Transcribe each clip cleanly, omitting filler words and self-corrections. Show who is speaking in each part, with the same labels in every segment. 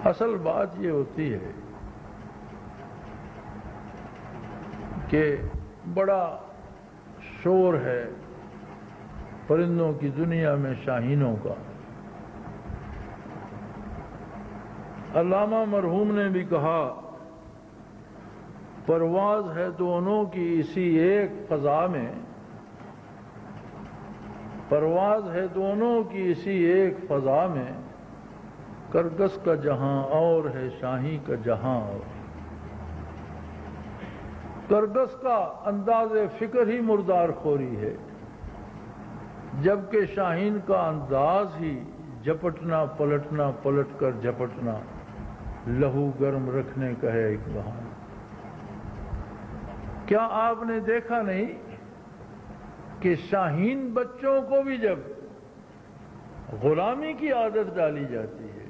Speaker 1: اصل بات یہ ہوتی ہے کہ بڑا شور ہے پرندوں کی دنیا میں شاہینوں کا۔ علامہ مرحوم نے بھی کہا پرواز ہے دونوں کی اسی ایک فضا میں، پرواز ہے دونوں کی اسی ایک فضا میں، کرگس کا جہاں اور ہے شاہی کا جہاں اور۔ کرگس کا انداز فکر ہی مردار خوری ہے، جبکہ شاہین کا انداز ہی جھپٹنا پلٹنا پلٹ کر جھپٹنا، لہو گرم رکھنے کا ہے ایک بہانہ۔ کیا آپ نے دیکھا نہیں کہ شاہین بچوں کو بھی جب غلامی کی عادت ڈالی جاتی ہے،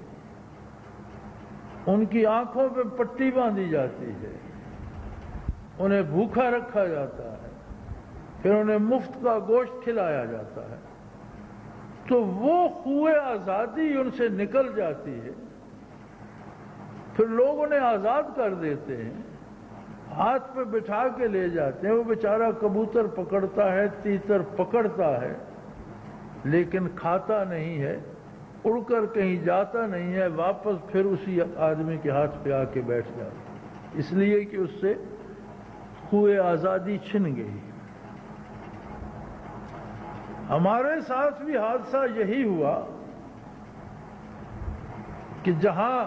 Speaker 1: ان کی آنکھوں پہ پٹی باندھی جاتی ہے، انہیں بھوکا رکھا جاتا ہے، پھر انہیں مفت کا گوشت کھلایا جاتا ہے، تو وہ خوئے آزادی ان سے نکل جاتی ہے، پھر لوگ انہیں آزاد کر دیتے ہیں، ہاتھ پہ بٹھا کے لے جاتے ہیں، وہ بیچارہ کبوتر پکڑتا ہے، تیتر پکڑتا ہے، لیکن کھاتا نہیں ہے، اڑ کر کہیں جاتا نہیں ہے، واپس پھر اسی آدمی کے ہاتھ پہ آ کے بیٹھ جاتا ہے، اس لیے کہ اس سے خوئے آزادی چھن گئی۔ ہمارے ساتھ بھی حادثہ یہی ہوا کہ جہاں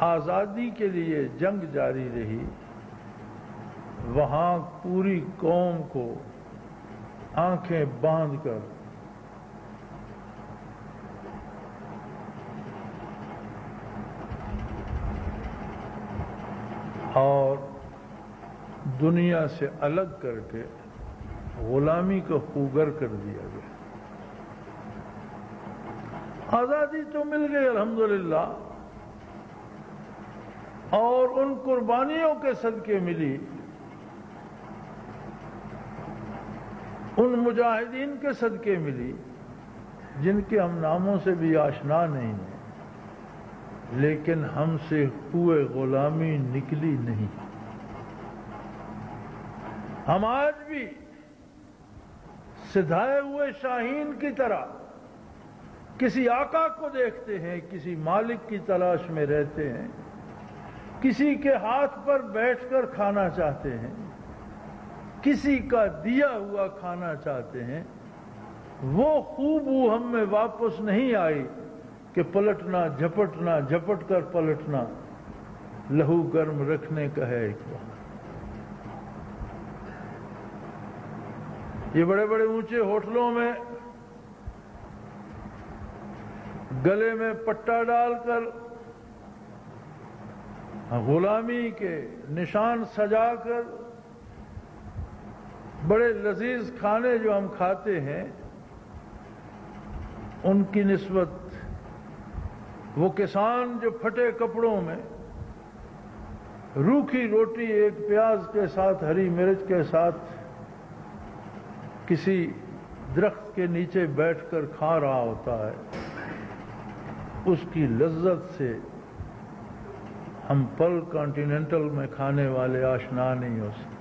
Speaker 1: آزادی کے لیے جنگ جاری رہی، وہاں پوری قوم کو آنکھیں باندھ کر اور دنیا سے الگ کر کے غلامی کا خوگر کر دیا گیا۔ آزادی تو مل گئی الحمدللہ، اور ان قربانیوں کے صدقے ملی، ان مجاہدین کے صدقے ملی جن کے ہم ناموں سے بھی آشنا نہیں ہیں، لیکن ہم سے خوئے غلامی نکلی نہیں۔ ہم آج بھی سدھائے ہوئے شاہین کی طرح کسی آقا کو دیکھتے ہیں، کسی مالک کی تلاش میں رہتے ہیں، کسی کے ہاتھ پر بیٹھ کر کھانا چاہتے ہیں، کسی کا دیا ہوا کھانا چاہتے ہیں۔ وہ خوبو ہم میں واپس نہیں آئی کہ پلٹنا جھپٹنا جھپٹ کر پلٹنا، لہو گرم رکھنے کا ہے ایک بہانہ۔ یہ بڑے بڑے اونچے ہوٹلوں میں گلے میں پٹا ڈال کر غلامی کے نشان سجا کر بڑے لذیذ کھانے جو ہم کھاتے ہیں، ان کی نسبت وہ کسان جو پھٹے کپڑوں میں روکھی روٹی ایک پیاز کے ساتھ ہری مرچ کے ساتھ کسی درخت کے نیچے بیٹھ کر کھا رہا ہوتا ہے، اس کی لذت سے ہم پل کانٹیننٹل میں کھانے والے آشنا نہیں ہو سکتے۔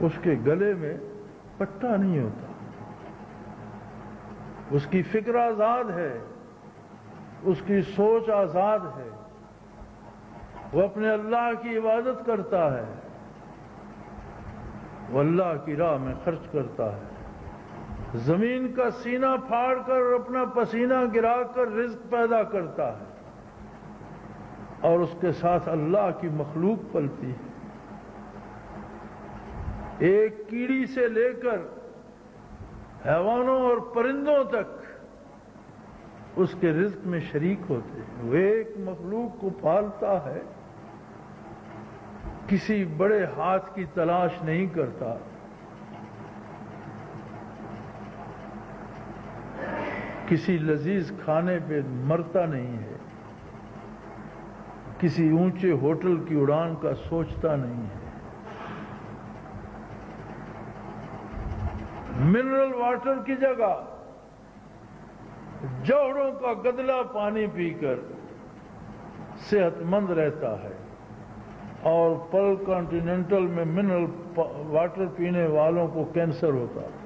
Speaker 1: اس کے گلے میں پٹا نہیں ہوتا، اس کی فکر آزاد ہے، اس کی سوچ آزاد ہے، وہ اپنے اللہ کی عبادت کرتا ہے، وہ اللہ کی راہ میں خرچ کرتا ہے، زمین کا سینہ پھاڑ کر اپنا پسینہ گرا کر رزق پیدا کرتا ہے، اور اس کے ساتھ اللہ کی مخلوق پلتی ہے۔ ایک کیڑی سے لے کر حیوانوں اور پرندوں تک اس کے رزق میں شریک ہوتے ہیں۔ وہ ایک مخلوق کو پالتا ہے، کسی بڑے ہاتھ کی تلاش نہیں کرتا، کسی لذیذ کھانے پہ مرتا نہیں ہے، کسی اونچے ہوٹل کی اڑان کا سوچتا نہیں ہے۔ منرل واٹر کی جگہ جوہروں کا گدلا پانی پی کر صحت مند رہتا ہے، اور پل کانٹیننٹل میں منرل واٹر پینے والوں کو کینسر ہوتا ہے۔